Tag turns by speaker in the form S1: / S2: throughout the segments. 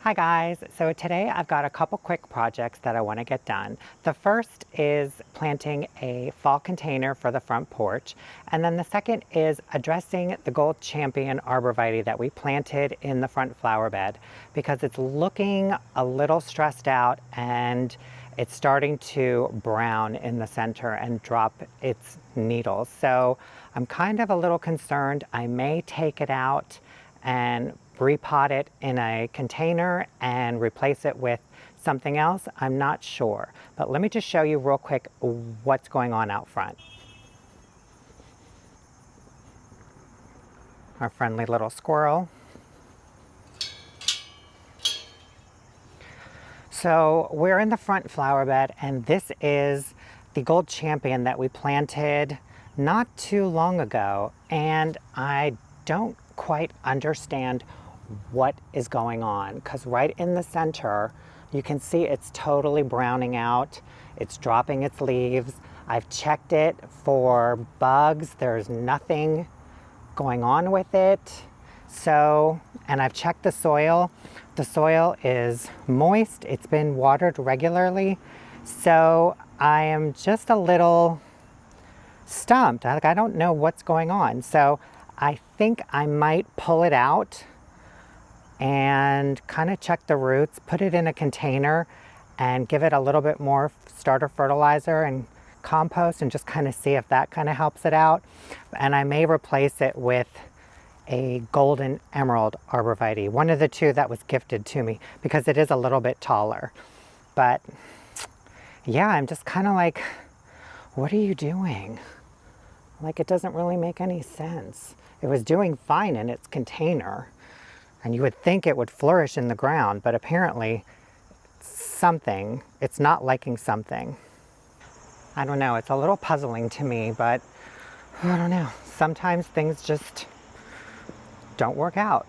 S1: Hi guys, so today I've got a couple quick projects that I want to get done. The first is planting a fall container for the front porch, and then the second is addressing the Gold Champion Arborvitae that we planted in the front flower bed because it's looking a little stressed out and it's starting to brown in the center and drop its needles. So I'm kind of a little concerned. I may take it out and repot it in a container and replace it with something else. I'm not sure, but let me just show you real quick what's going on out front. Our friendly little squirrel. So we're in the front flower bed, and this is the Gold Champion that we planted not too long ago, and I don't quite understand what is going on because right in the center you can see it's totally browning out. It's dropping its leaves. I've checked it for bugs. There's nothing going on with it. So, and I've checked the soil. The soil is moist. It's been watered regularly. So I am just a little stumped. Like, I don't know what's going on. So I think I might pull it out and kind of check the roots, put it in a container and give it a little bit more starter fertilizer and compost and just kind of see if that kind of helps it out. And I may replace it with a golden emerald arborvitae, one of the two that was gifted to me because it is a little bit taller. But yeah, I'm just kind of like, what are you doing? Like, it doesn't really make any sense. It was doing fine in its container, and you would think it would flourish in the ground, but apparently it's not liking something. I don't know, it's a little puzzling to me, but I don't know. Sometimes things just don't work out.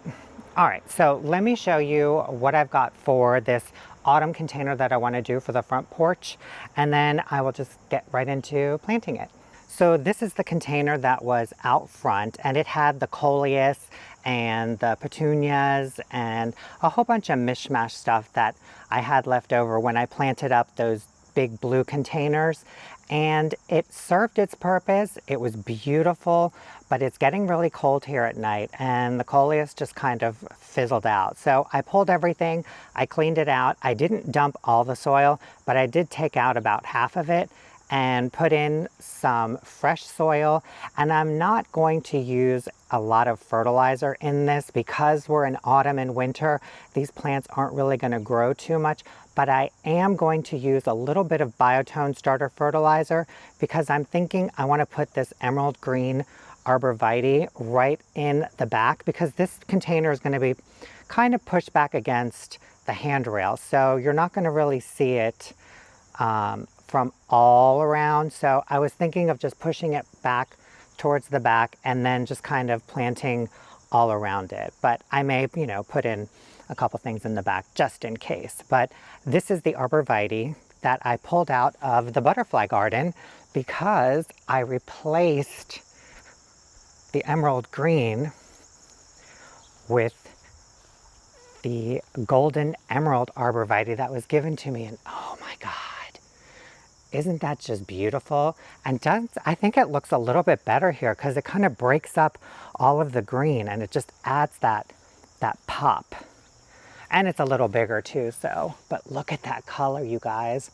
S1: All right, so let me show you what I've got for this autumn container that I want to do for the front porch, and then I will just get right into planting it. So this is the container that was out front, and it had the coleus and the petunias and a whole bunch of mishmash stuff that I had left over when I planted up those big blue containers. And it served its purpose. It was beautiful, but it's getting really cold here at night and the coleus just kind of fizzled out. So I pulled everything, I cleaned it out. I didn't dump all the soil, but I did take out about half of it and put in some fresh soil. And I'm not going to use a lot of fertilizer in this because we're in autumn and winter. These plants aren't really going to grow too much, but I am going to use a little bit of biotone starter fertilizer because I'm thinking I want to put this emerald green arborvitae right in the back because this container is going to be kind of pushed back against the handrail. So you're not going to really see it from all around. So I was thinking of just pushing it back towards the back and then just kind of planting all around it. But I may, put in a couple things in the back just in case. But this is the arborvitae that I pulled out of the butterfly garden because I replaced the emerald green with the golden emerald arborvitae that was given to me. And oh my God, isn't that just beautiful? And I think it looks a little bit better here because it kind of breaks up all of the green and it just adds that pop. And it's a little bigger too, so, but look at that color, you guys.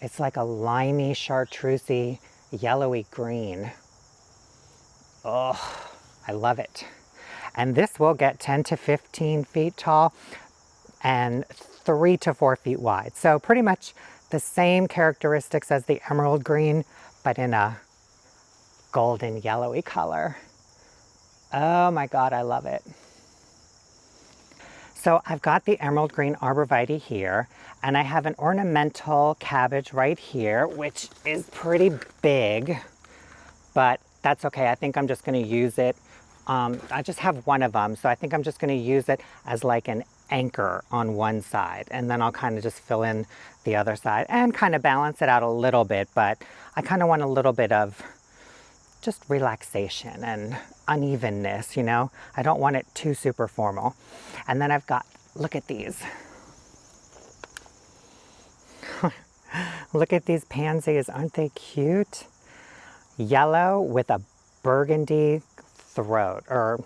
S1: It's like a limey, chartreusey, yellowy green. Oh, I love it. And this will get 10 to 15 feet tall and 3 to 4 feet wide. So pretty much the same characteristics as the emerald green, but in a golden yellowy color. Oh my God, I love it. So I've got the emerald green arborvitae here, and I have an ornamental cabbage right here, which is pretty big, but that's okay. I think I'm just going to use it. I just have one of them, so I think I'm just going to use it as like an anchor on one side, and then I'll kind of just fill in the other side and kind of balance it out a little bit, but I kind of want a little bit of just relaxation and unevenness, I don't want it too super formal. And then I've got look at these. Look at these pansies, aren't they cute? Yellow with a burgundy throat, or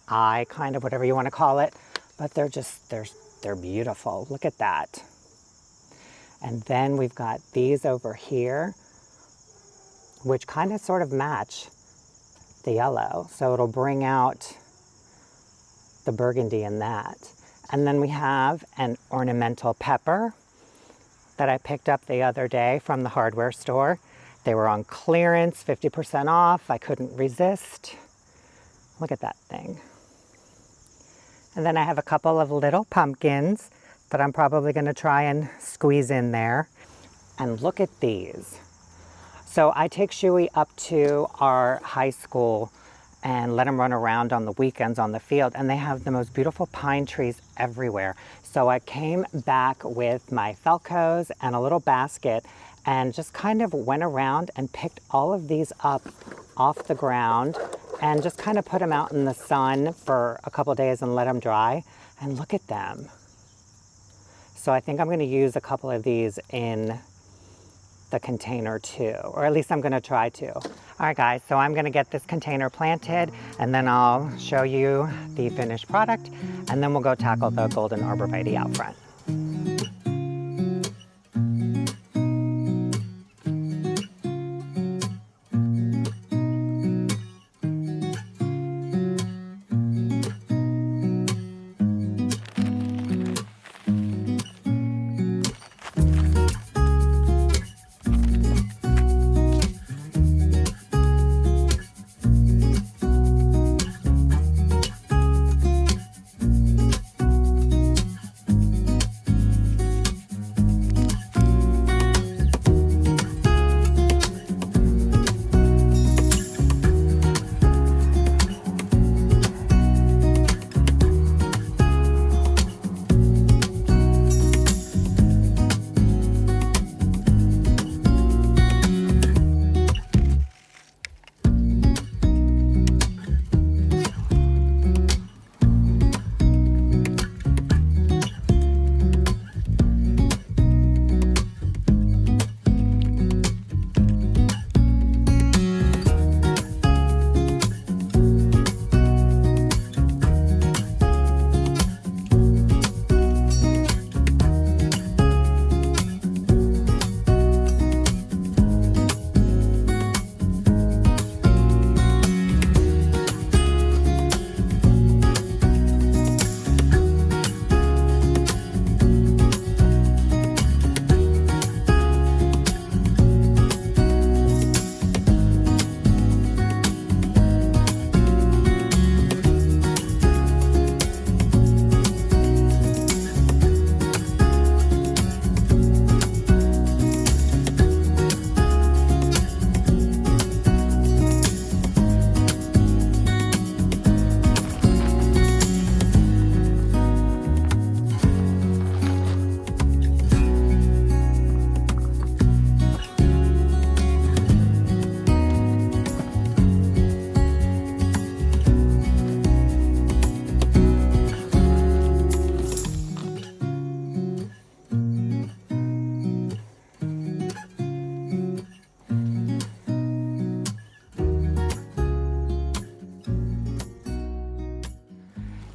S1: eye, kind of, whatever you want to call it. But they're beautiful. Look at that. And then we've got these over here, which kind of sort of match the yellow. So it'll bring out the burgundy in that. And then we have an ornamental pepper that I picked up the other day from the hardware store. They were on clearance, 50% off. I couldn't resist. Look at that thing. And then I have a couple of little pumpkins that I'm probably going to try and squeeze in there. And look at these. So I take Shuey up to our high school and let him run around on the weekends on the field, and they have the most beautiful pine trees everywhere. So I came back with my Felcos and a little basket and just kind of went around and picked all of these up off the ground and just kind of put them out in the sun for a couple days and let them dry. And look at them. So I think I'm going to use a couple of these in the container too, or at least I'm going to try to. All right guys, so I'm going to get this container planted and then I'll show you the finished product and then we'll go tackle the golden arborvitae out front.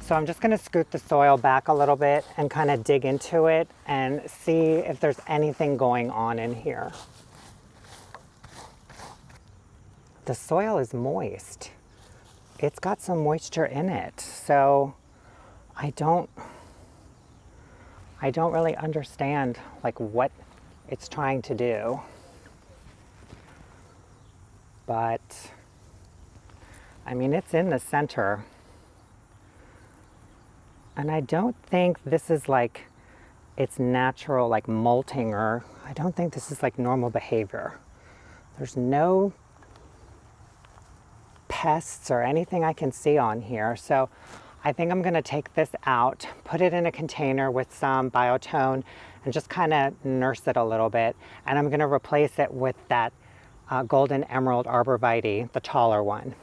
S1: So I'm just going to scoot the soil back a little bit and kind of dig into it and see if there's anything going on in here. The soil is moist. It's got some moisture in it. So I don't really understand like what it's trying to do. But I mean, it's in the center. And I don't think this is like its natural like molting, or I don't think this is like normal behavior. There's no pests or anything I can see on here. So I think I'm going to take this out, put it in a container with some biotone and just kind of nurse it a little bit. And I'm going to replace it with that golden emerald arborvitae, the taller one.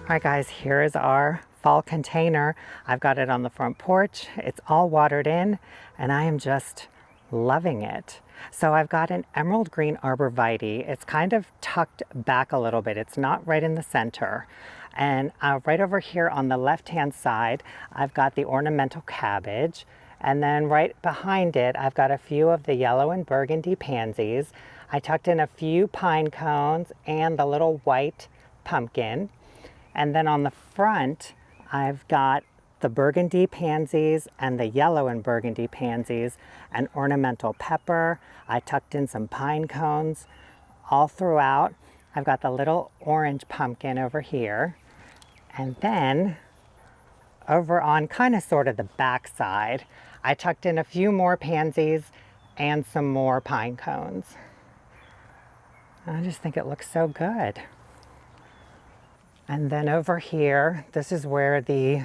S1: All right guys, here is our fall container. I've got it on the front porch. It's all watered in and I am just loving it. So I've got an emerald green arborvitae. It's kind of tucked back a little bit. It's not right in the center. And right over here on the left-hand side, I've got the ornamental cabbage. And then right behind it, I've got a few of the yellow and burgundy pansies. I tucked in a few pine cones and the little white pumpkin. And then on the front, I've got the burgundy pansies and the yellow and burgundy pansies and ornamental pepper. I tucked in some pine cones all throughout. I've got the little orange pumpkin over here. And then over on kind of sort of the back side, I tucked in a few more pansies and some more pine cones. I just think it looks so good. And then over here, this is where the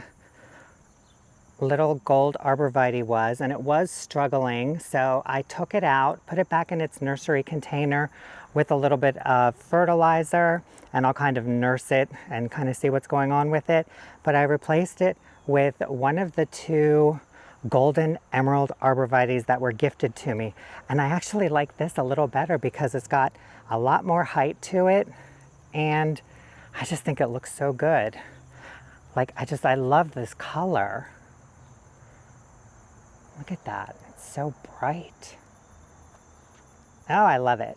S1: little gold arborvitae was, and it was struggling. So I took it out, put it back in its nursery container with a little bit of fertilizer, and I'll kind of nurse it and kind of see what's going on with it. But I replaced it with one of the two golden emerald arborvitaes that were gifted to me. And I actually like this a little better because it's got a lot more height to it, and I just think it looks so good. Like, I love this color. Look at that, it's so bright. Oh, I love it.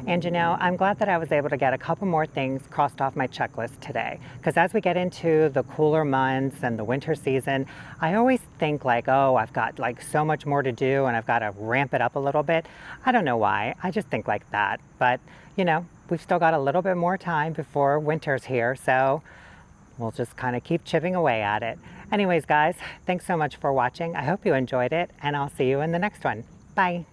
S1: And you know, I'm glad that I was able to get a couple more things crossed off my checklist today. Because as we get into the cooler months and the winter season, I always think like, oh, I've got like so much more to do and I've got to ramp it up a little bit. I don't know why, I just think like that. But you know, we've still got a little bit more time before winter's here, so we'll just kind of keep chipping away at it. Anyways, guys, thanks so much for watching. I hope you enjoyed it, and I'll see you in the next one. Bye.